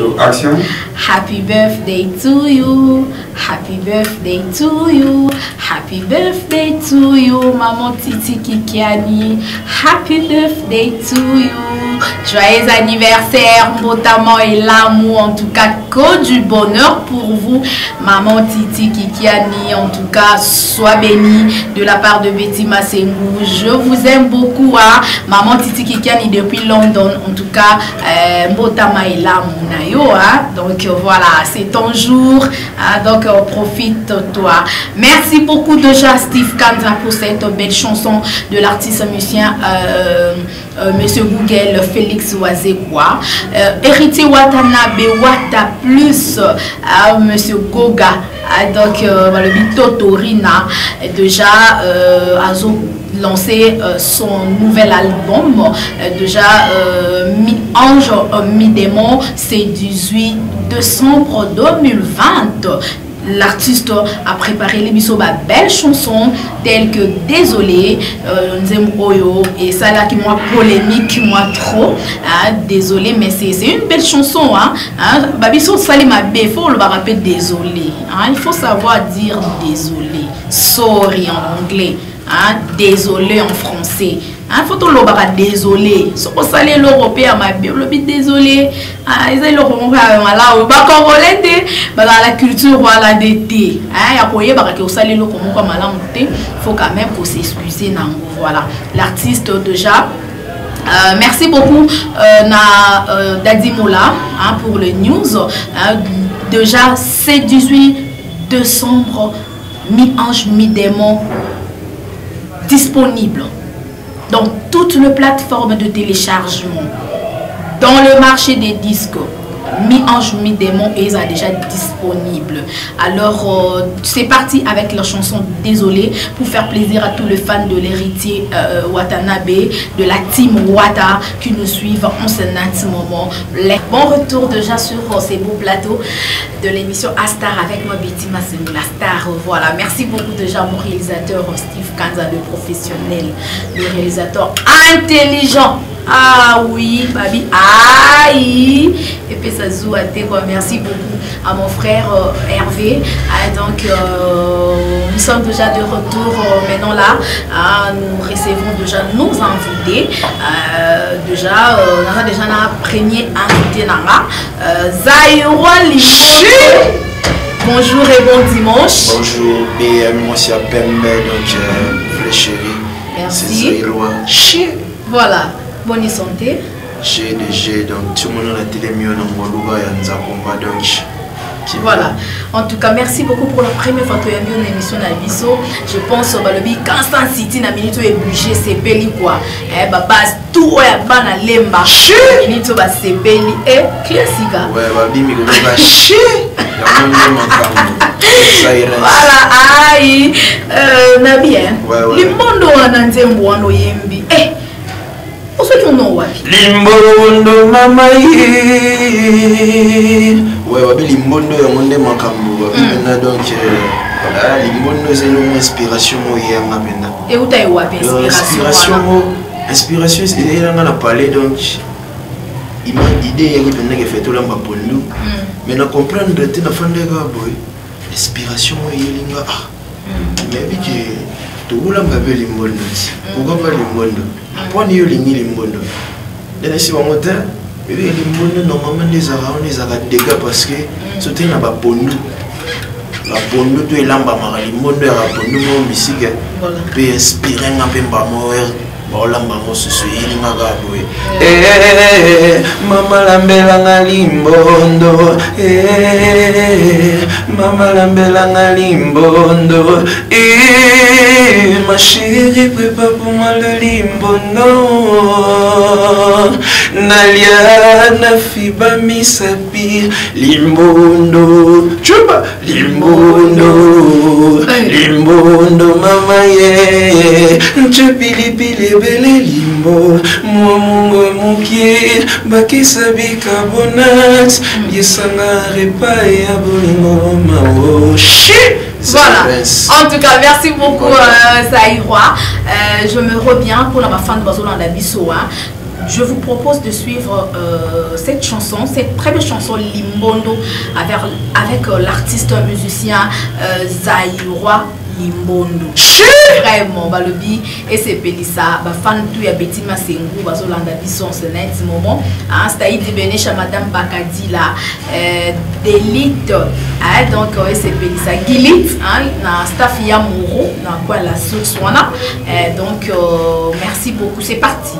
So, action. Happy birthday to you. Happy birthday to you. Happy birthday to you, Maman Titi Kikiani. Happy birthday to you. Joyeux anniversaire, notamment et l'amour, en tout cas, que du bonheur pour vous, Maman Titi Kikiani. En tout cas, sois bénie de la part de Betty Massengou. Je vous aime beaucoup, hein? Maman Titi Kikiani depuis London. En tout cas, notamment et l'amour, hein? Donc voilà, c'est ton jour, hein? Donc profite-toi. Merci beaucoup déjà Steve Kanza pour cette belle chanson de l'artiste musicien Monsieur Google Félix Wazekwa. Héritier Watanabe Wata plus Monsieur Goga, donc le Bitotorina déjà a lancé son nouvel album déjà Mi-Ange Mi-Démon, c'est 18 décembre 2020. L'artiste a préparé l'émission de belles chansons telles que Désolé, Nzemboyo, et ça là qui moi polémique, moi trop, hein, Désolé, mais c'est une belle chanson, hein, Babiso Salima B, il faut le rappeler Désolé, hein, il faut savoir dire désolé, sorry en anglais, hein, désolé en français. Il faut tout le monde désolé. Si vous allez l'Européen, désolé. Ils allaient dans la culture voilà d'été. Il faut quand même s'excuser. Voilà. L'artiste déjà. Merci beaucoup Daddy Moula pour le news. Déjà c'est 18 décembre, Mi-Ange Mi-Démon disponible dans toutes les plateformes de téléchargement, dans le marché des disques. Mi-Ange Mi-Démon est déjà disponible. Alors c'est parti avec la chanson Désolé pour faire plaisir à tous les fans de l'héritier Watanabe, de la team Wata qui nous suivent en ce moment. Bon retour déjà sur ces beaux plateaux de l'émission Astar avec moi Betty Massengou, la star. Voilà, merci beaucoup déjà mon réalisateur Steve Kanza, le professionnel, le réalisateur intelligent. Ah oui, baby, aïe. Et puis ça joue à tes quoi. Merci beaucoup à mon frère Hervé. Donc nous sommes déjà de retour maintenant là. Nous recevons déjà nos invités. Déjà, on a déjà un premier invité là. Zaïroa Limbo. Bonjour et bon dimanche. Bonjour, BM, moi c'est Pembe, donc chérie. Merci. C'est Zaïroa. Voilà. Bonne santé. GDG, donc tout le monde a la télé mieux dans mon loup et nous accompagne donc. Voilà. En tout cas, merci beaucoup pour la première fois que tu as vu une émission d'Abisso. Je pense que le Kansas City na minute est bougé, c'est belli quoi. Base tout est ban à lemba. Minute va c'est belli et classique. Ouais, babi mi go ba chi. Voilà, aïe. Na bien. Limbondo wana nzembo wana yembi. Limbondo mama ouais babi limbondo ya monde makambo babi maintenant donc limbondo c'est une inspiration hier maintenant et où t'as eu inspiration c'est là on a parlé donc il m'a idée il pendant que fait tout là mbapondu mais na comprendre de na fandeka boy inspiration yelinga mais biki tout là mbabe limbondo pourquoi pas limbondo pour nous ligner limbondo dès si on monte et limbondo normalement les arabes dégâts parce que c'était na ba pondu la pondu to elamba mara limbondo ya pondu mo musique peut inspirer un peu ba moer olamba mo susu yilinga gaboy mama lambela ngalimbondo mama lambela ngalimbondo ma chérie prépare pour moi le limbondo nalia na fiba misapi limbondo chupa limbondo limbondo mama ye chupilipili bele limbo mwamungo mukie bakisa bicarbonate yesanga repa ya bolingo mao shit. Voilà, en tout cas, merci beaucoup Zaïroa. Je me reviens pour la fin de Bazo dans la Bisso. je vous propose de suivre cette chanson, cette très belle chanson Limbondo avec l'artiste musicien Zaïrois Limbondo. Vraiment, balobi et c'est Pelissa, fan tout ya Betty Masengu, bazolanda biso en ce moment. C'est Idi Benesha Madame Bakadi là, d'élite. Donc c'est Pelissa Gilit, na staff ya Moro, na quoi la source wana. Donc merci beaucoup, c'est parti.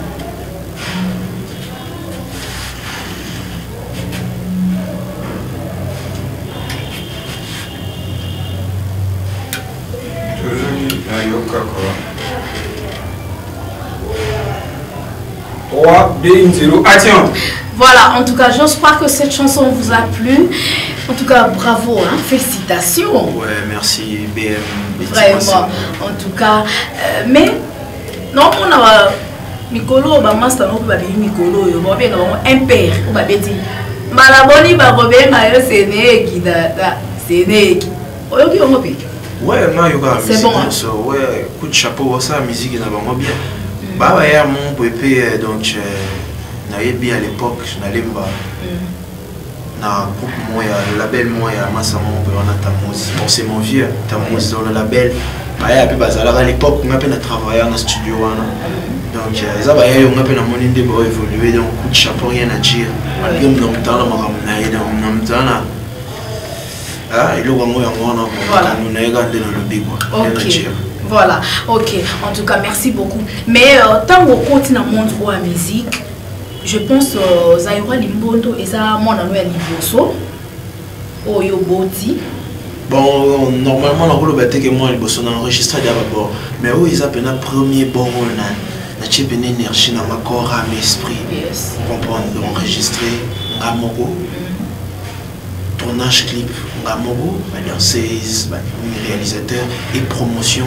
Voilà, en tout cas, j'espère que cette chanson vous a plu. En tout cas, bravo, hein, félicitations. Ouais, merci BM. Vraiment, en tout cas. Mais, non, on a Mikolo, master, on va dire Mikolo, on va dire un père, on va dire. Malaboni, c'est ouais, non, c'est bon. Hein? Ouais, coup de chapeau, ça, la musique, il y a vraiment bien. Bah, ouais, mon pépé, donc, n'avais bien à l'époque, je n'allais pas. Na groupe moi, le label moi, Massa mon père, on a Tamouz. Bon, c'est mon vieux, Tamouz dans le label. Bah, à l'époque, on a peine à travailler dans le studio. Donc, ça va, on a peine à mon idée pour évoluer. Donc, coup de chapeau, rien à dire. Malgré mon temps, voilà, ok, en tout cas merci beaucoup. Mais tant qu'on continue à monter la musique, je pense Zaïrois Limbondo et ça mon ami Liboso Oyo Boti. Bon, normalement la rôle que moi Liboso on enregistré d'abord, mais où ils appellent un premier bon rôle là, na chip une énergie dans ma corps, à mon esprit. Yes. Comprendre enregistrer Ngamoko. Tournage clip, Ngamoko, danseuse, réalisateur et promotion.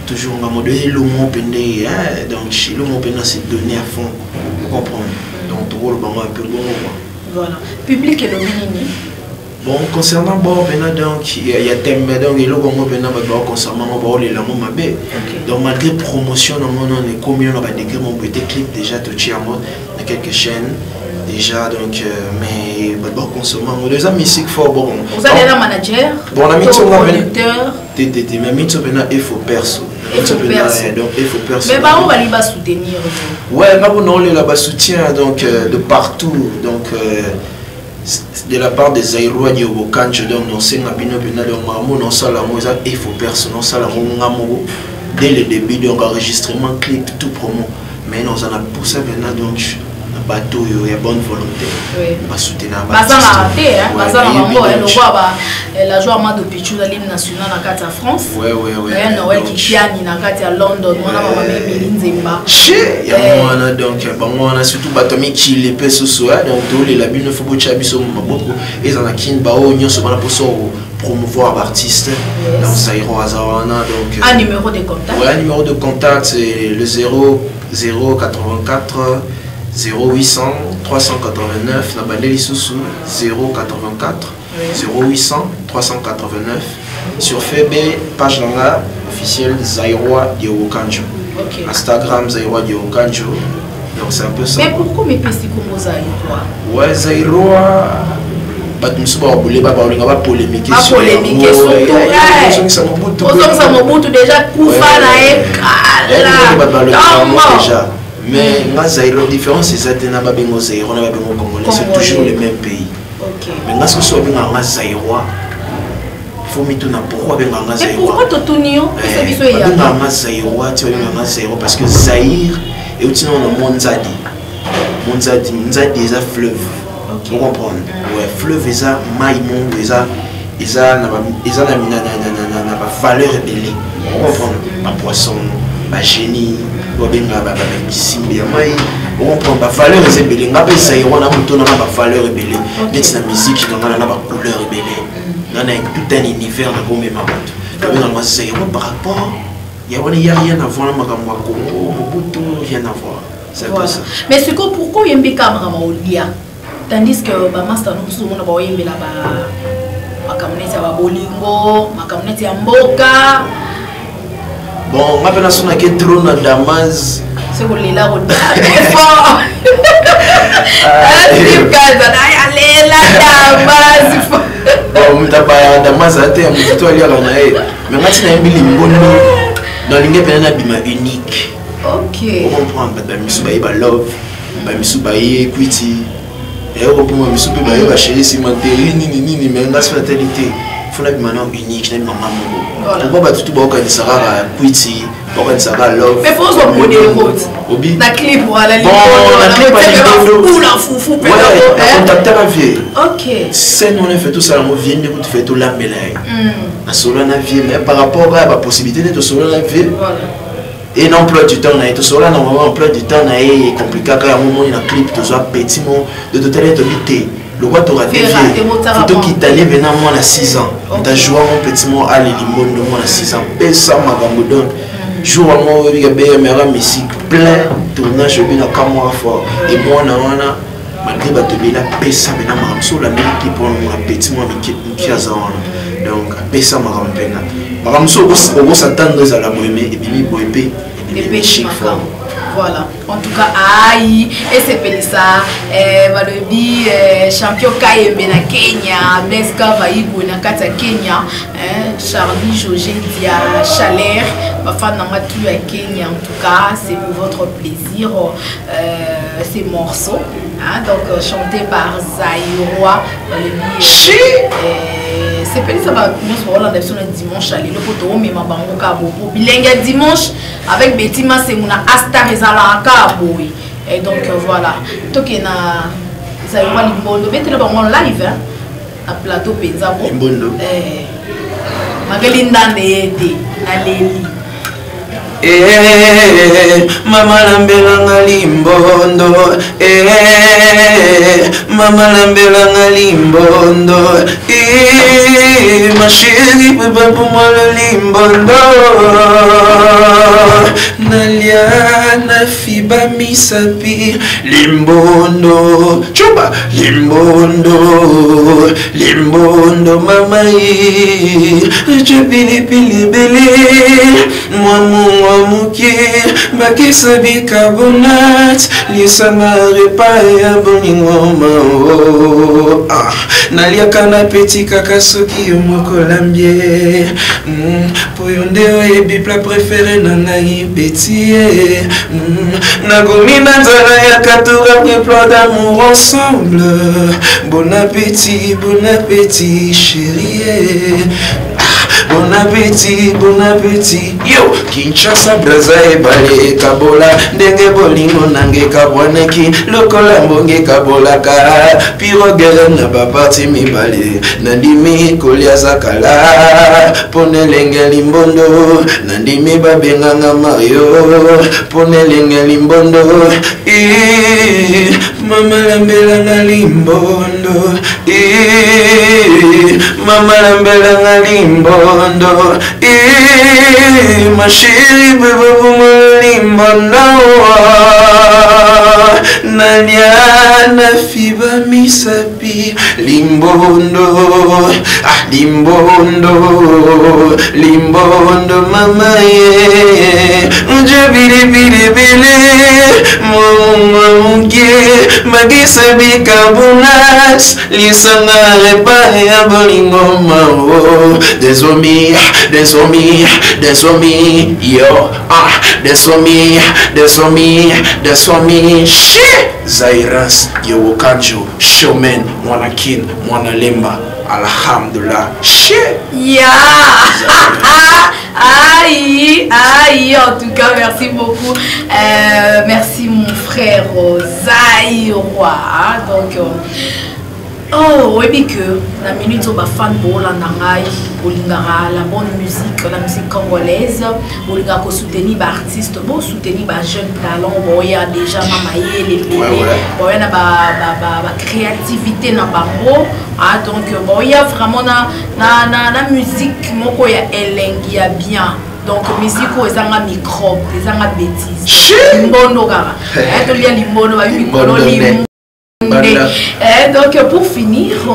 Toujours Ngamoko, le mot pendé, donc chez le mot pendé c'est donné à fond, vous comprenez. Donc tout le monde un peu bon. Voilà. Public et le minimi. Bon, concernant bon, donc il y a thème donc il y a le mot pendé concernant bon les langues mabé. Donc malgré promotion dans mon nom et combien on va décrire mon petit clip déjà touché à moi dans quelques chaînes. Déjà donc mais bon consommant les amis musique fort bon vous avez un manager bon la mixo producteur mais mixo bena il faut perso donc il faut perso mais bah on va lui soutenir ouais là on a là bas soutien donc de partout donc de la part des Zaïrois du Wokanjo donc non c'est ngabino bena donc maman non ça la moza il faut perso non ça la ngamo dès le début donc enregistrement clip tout promo mais nous en a poussé bena donc bateau il y a bonne volonté va soutenir baza na raté hein baza na mambo elle voit la joie de pichu la ligne nationale na carte France ouais Noël Kikiani na carte à London on a maman Milinzemba chez ya mwana donc bango on a surtout batomi qui les peut ce soir donc tous les labins faut bocha biso maboko et en a kin bao nyonso bana poso promouvoir l'artiste dans Zaïrois Azawana donc un numéro de contact ouais un numéro de contact c'est le 084 0800 389 na bandeli susu 084 0800 389 sur Facebook page langa officielle Zaïrois Diowokanjo. Instagram Zaïrois Diowokanjo. Donc c'est un peu ça. Mais pourquoi mes petits comme Zaïrois? Ouais Zaïrois bah tu me sais pas bouler pas parler va polémiquer sur polémiquer surtout ça Mobutu déjà kufa na ekala déjà. Mais la différence c'est que nous avons Congolais, c'est toujours le même pays. Mais nous avons Zaïrois. Il faut me dire pourquoi nous avons Zaïrois. Pourquoi tu Zaïrois parce que Zaïre est aussi dans le Monzadi. Monzadi est un fleuve. Vous comprenez? Ouais, fleuve est un maïmon, est un valeur rebelle. Vous comprenez? Un poisson, un génie. On prend ma valeur et belé on a valeur et belé mais la musique on a la couleur et belé on a tout un univers dans le même par rapport il y a rien à voir rien à voir c'est pas ça mais c'est pourquoi il y a une caméra tandis que master nous sommes là ma camionnette à bolingo ma camionnette à mboka bon, on a trop na Damas, c'est qu'on est là on est fort Steve Gaza allez là bon t'as pas Damas à terre mais toi aller à nae mais moi tu n'as mis limbondo dans l'ingue pena bima unique ok on comprend ba misuba ba love ba misuba equity et on comprend misuba ba chérie si materi ni mais la fatalité faut la bima unique na maman mo pourquoi ba tout ba ka disara equity ba ka disara love mais faut se modérer obi la clip voilà bon la clip ou la foufou ouais contacter la vie ok c'est nous on fait tout ça on vient de tout fait tout la mélange à solo la vie mais par rapport à la possibilité de solo la vie et non emploi du temps on a tout solo normalement emploi du temps on a compliqué car à un moment il y a un clip tout ça petit mot de tout aller te biter le roi t'aura dévié photo qui t'allait venant moi à 6 ans t'as joué mon petit mot à l'Limon de moi à 6 ans et ça m'a gambo donc jour à moi il y a bien musique plein tournage je viens à Cameroun fort et moi on malgré que tu as pesa bena mamso la même qui pour un petit moi qui a ça donc pesa marampena mamso au s'attendre à la moyenne et bimi boype et puis chic voilà en tout cas aïe et c'est Pelissa Valobi champion Kaembe na Kenya Meska Vaigo na kata Kenya Charlie Jogé Dia Chalère ma fan na matu à Kenya en tout cas c'est pour votre plaisir ces morceaux donc chanté par Zaïroa c'est Pelissa va nous voir la version dimanche aller le photo mais ma bango ka bobo bilingue dimanche avec Betty Masemuna Asta Rezala ka boy et donc voilà tokena Zaïroa Limbondo bête le bango live à plateau penza Limbondo Magelinda ndete na leli mama lambelanga limbondo mama lambelanga limbondo ma chérie papa pour moi le limbondo nalia na fiba misapi limbondo chupa limbondo limbondo mama chupili pili bele moi muke bakisa bicarbonate lisanga repa ya boningo mao naliaka na petit kaka soki yo moko lambie po yo nde oyebi plat préféré na ngai petit nakomi na nzala ya katura plan d'amour ensemble bon appétit chérie bon appétit yo Kinshasa braza ebale kabola ndenge bolingo nange kabwanaki lokola mbonge kabolaka pirogere na baparti mibale nandimi kolia zakala pone lenge limbondo nandimi babenganga Mario pone lenge limbondo mama lambelanga limbondo mama lambelanga limbondo ma chérie bébé pour me limbondo naliana fiba misapi limbondo limbondo mama ye bili munge magisa bicarbonate lisanga repa ya bolingo mao des hommes yo des hommes shit Zairas Yowokanjo Showman Mwanakin Mwanalemba Alhamdulillah shit aïe en tout cas merci beaucoup merci mon frère Zaïroa donc oh oui que la minute on va fan bolanangai bolingara la bonne musique la musique congolaise bolinga ko soutenir ba artiste bon soutenir ba jeune talent bon il y a déjà mamaye les bon il y a ba créativité na bango donc bon il y a vraiment na musique moko ya elengi ya bien donc musique ezanga microbe ezanga bêtise limbondo kaka to lia limbondo ba mikolo limbo Donc pour finir, on a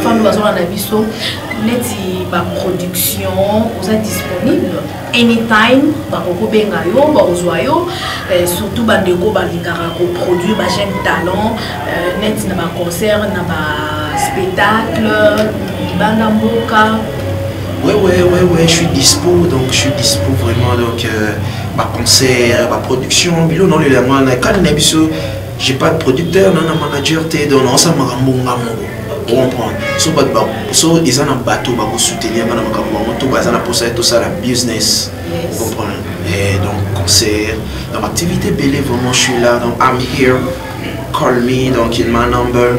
fan de Nabiso, ma production, vous êtes disponible anytime, surtout bandeko balingara ko produire ba jeune talent, net na ba concert, na ba spectacle, banda mboka. Ouais, je suis dispo, donc je suis dispo vraiment, donc ma concert, ma production, bilo non le quand Nabiso j'ai pas de producteur, non un manager, donc on s'en m'a on comprend. So ils ont un bateau pour soutenir madame Kamoto, bazana pour ça tout ça la business. Vous comprenez? Et donc concert, dans activité belle vraiment je suis là, donc I'm here, call me, donc in my number.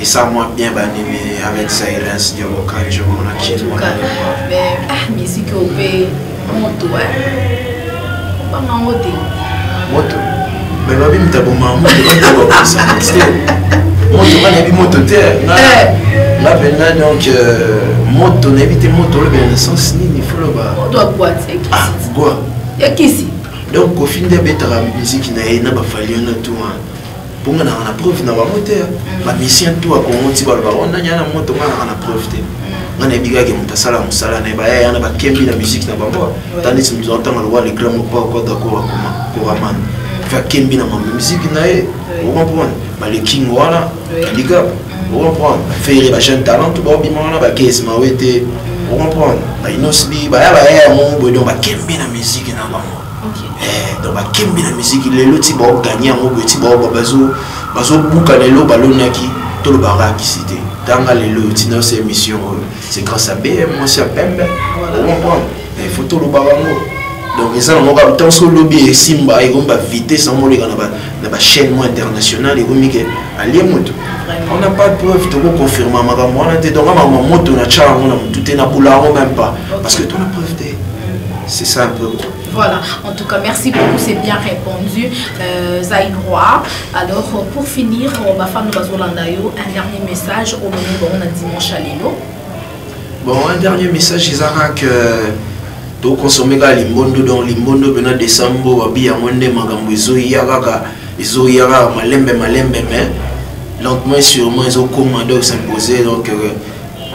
Et ça moi bien banimé avec Silence du vocal je m'en acquitte. Mais musique au pays moto pas moto. Mais ma vie me tape moto moto terre là maintenant donc moto n'évite moto le sens ni faut le bas doit quoi quoi y a qui donc au fin de bête la musique n'a pas fallu un tout pour nga na preuve na ba moteur ba mission tout a konti ba ba on nya na moto nga na preuve te nga na biga ke mutasala musala na ba ya na ba kembi na musique na ba moi tandis nous entendons le les grands pas quoi d'accord pour aman faire kembi na musique na e vous comprenez ba le king wala liga vous comprenez faire ba jeune talent tout ba bimana ba case ma wete vous comprenez ba inosbi ba ya mon boy ba kembi na musique na ba donc ba kembi na musique les loti ba gagner mo beti ba bazo buka lelo balonaki to le baraki cité tanga lelo tina ces émissions c'est grâce à BM moi c'est à Pembe on comprend les photos le barango donc ils ont encore tant sur lobby et simba et gomba vitesse en moléga na ba chaîne mo internationale et gomi ke ali moto on n'a pas de preuve de confirmer makambo on a été donc ma moto na cha on a tout na boula même pas parce que tu as preuve de c'est ça un peu. Voilà, en tout cas, merci beaucoup, c'est bien répondu, Zaïd Roy. Alors, pour finir, ma femme de Bazolandayo, un dernier message au moment où on a dimanche à Lilo. Bon, un dernier message, ils ont que tout consommer limbondo dans limbondo pendant décembre, wabi à monde magambo izoyara malembe mais lentement et sûrement ils ont commandé s'imposer donc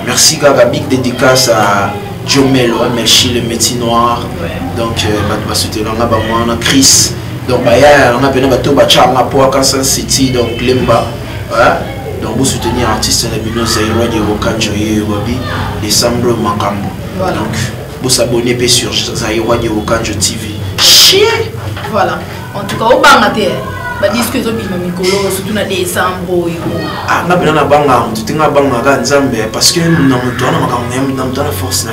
merci Gaga, big dédicace à Jomelo, Melchi le métier noir, donc on va soutenir Chris, donc on a besoin de Bachar pour Kansas City, donc Lemba, donc vous soutenir artiste de Bino Zaïroa de Wokanjo et Wabi, décembre Makambo, donc vous s'abonner sur Zaïroa de Wokanjo TV. Chier! Voilà, en tout cas, au Bangladesh. Bah disque zo bima mikolo surtout na décembre ah na bina na banga tu tinga banga ga nzambe parce que na mutona makamwe na mutona force na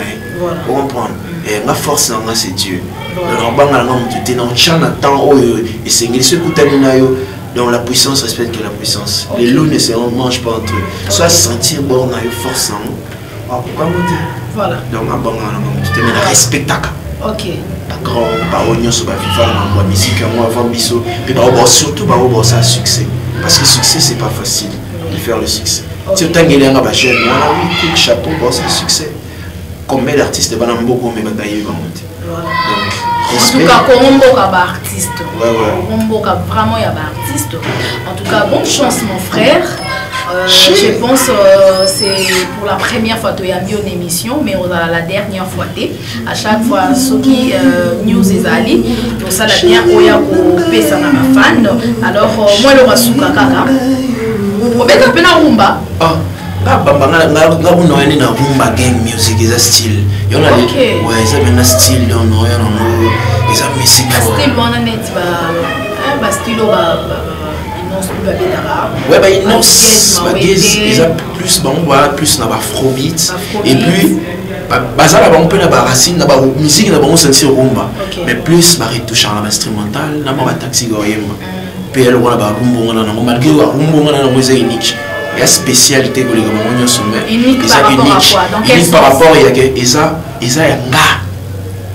on comprend et la force na c'est Dieu donc banga na mutu na chana temps oyo et sengeli se kutani na yo donc la puissance respecte que la puissance les loups ne se mangent pas entre eux soit sentir bon na yo force na pourquoi monter voilà donc banga na mutu na respectaka ok grand baronio sur la vivre dans la musique moi avant biso et surtout ça succès parce que succès c'est pas facile de faire le succès si tu as gagné un bachel moi oui coup chapeau c'est succès combien d'artistes de banambo mais bataille va monter donc en tout cas Komboka ba artiste Komboka vraiment il y a ba artiste en tout cas bonne chance mon frère. Je pense que c'est pour la première fois que tu as mis une émission, mais on a la dernière fois. À chaque fois, ce qui news est allé, donc ça la dernière fois, il y a un fan. Alors, moi, le Rasuka Kaka. On va faire un rumba. Ah, on a une rumba game music, c'est un style. Il y a un style, il y a un musique. Style, on a un style. Ouais, bah ils ont plus bon, plus dans afrobeat et puis bazala on peut la racine la musique na bon sentir rumba mais plus ba retouche à l'instrumental na ba taxi goyem puis elle wala ba rumba na malgré rumba na musique unique il y a spécialité que les gamons sont unique par rapport il y a que isa nga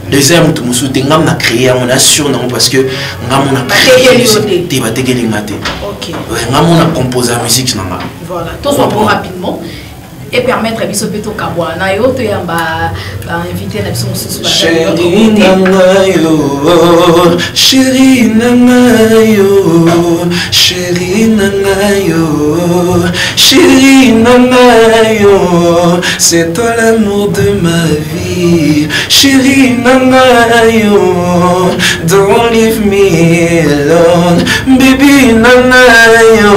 deuxième tout musu te ngam na créer on assure non parce que ngam on a créé te ba tekeli ngate OK ngam on a composé la musique nanga voilà tout ça pour rapidement et permettre à biso peto kabwana yo to yamba inviter na biso mususu ba chérie nangayo chérie nangayo chérie nangayo chérie nangayo c'est toi l'amour de ma vie chérie nangayo don't leave me alone baby nangayo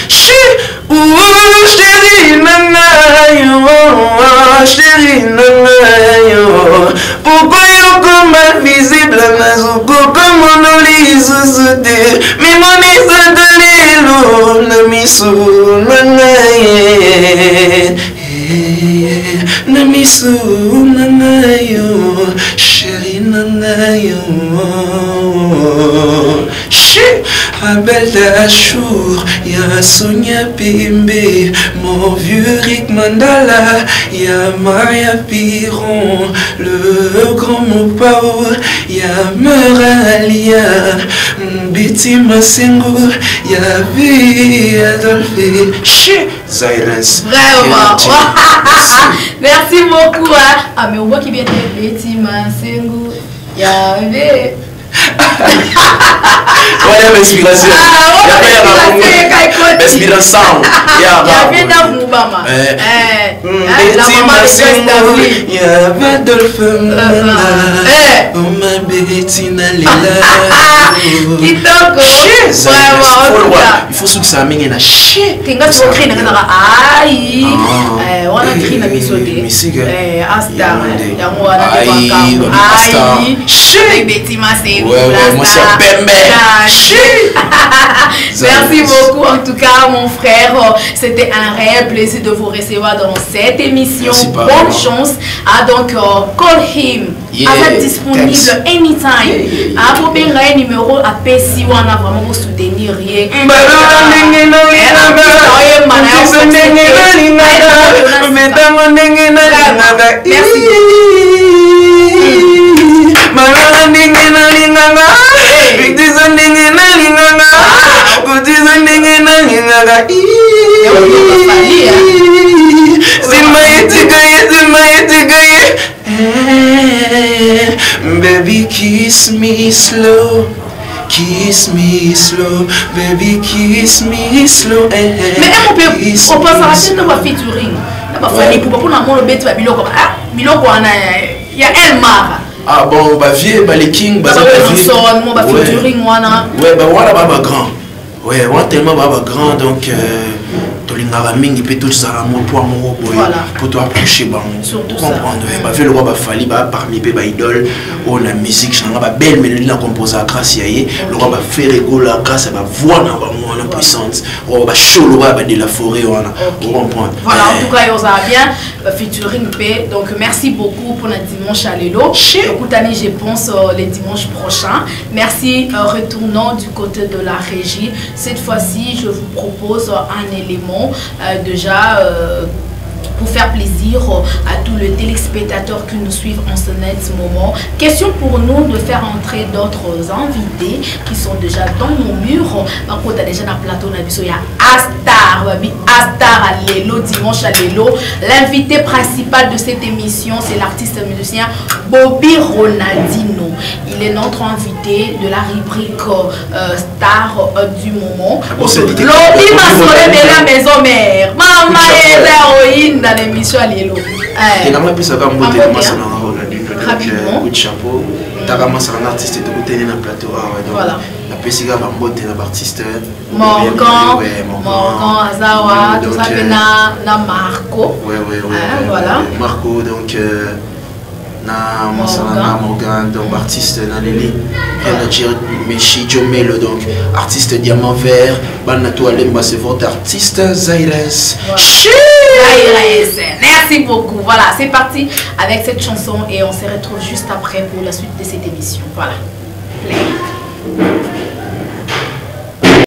chérie nangayo chérie nangayo pourquoi yo comme invisible nazuko comme monolizuzude mimonisa dalilo na miso nangaye na miso nangayo chérie nangayo Abel Dachour, y'a Sonia Pimbe, mon vieux Rick Mandala, y'a Maria Piron, le grand Mopao, y'a Meralia, Betty Massengo, y'a V. Adolphe, chez Silence. Vraiment, merci beaucoup. Ah, mais on voit qu'il vient de Betty Massengo, y'a V. Voilà l'inspiration. L'inspiration. Il y avait dans Moubama. Il y avait Adolphe. Il faut que ça amène un chien. Tu as créé un aïe. On a créé un épisode. Astar. Merci beaucoup en tout cas mon frère, c'était un réel plaisir de vous recevoir dans cette émission. Bonne chance. Donc call him. Vous disponible anytime. Pour bien un numéro à PC on a vraiment vous soutenir rien. Baby, kiss me slow. Kiss me slow, baby, kiss me slow. Mais on peut s'arrêter de ma featuring. Il y a un mar. Ah bon, bah vieux, bah les kings, bah featuring ouais, bah voilà, bah grand. Ouais, on tellement bah grand donc. Voilà. Pour toi approcher surtout ça. Le roi va falloir parmi les idoles ou la musique je n'ai belle mélodie la composée à grâce le roi va faire rigoler la grâce va voir dans puissance on va chaud le roi de la forêt on comprend voilà en tout cas on a bien featuring P donc merci beaucoup pour notre dimanche à l'élo écoutez je pense les dimanches prochains merci retournant du côté de la régie cette fois-ci je vous propose un élément déjà pour faire plaisir à tous les téléspectateurs qui nous suivent en ce net moment. Question pour nous de faire entrer d'autres invités qui sont déjà dans nos murs. Par contre, déjà dans le plateau, il y a Astar à l'élo, dimanche à l'élo. L'invité principal de cette émission, c'est l'artiste musicien Bobby Ronaldinho. Il est notre invité de la rubrique star du moment. Lobby m'a sauvé de la maison mère. Maman est l'héroïne dans l'émission à l'élo. Rapidement. Chapeau. T'as commencé un artiste de côté dans le plateau. Voilà. La PCA va monter dans l'artiste. Morgan, Azawa, tout ça fait na Marco. Ouais. Voilà. Marco, donc. Morgan, donc artiste dans les lits. Meshi Jomelo, donc artiste diamant vert. Banatou Alemba, c'est votre artiste Zaires. Merci beaucoup. Voilà, c'est parti avec cette chanson et on se retrouve juste après pour la suite de cette émission. Voilà. Play.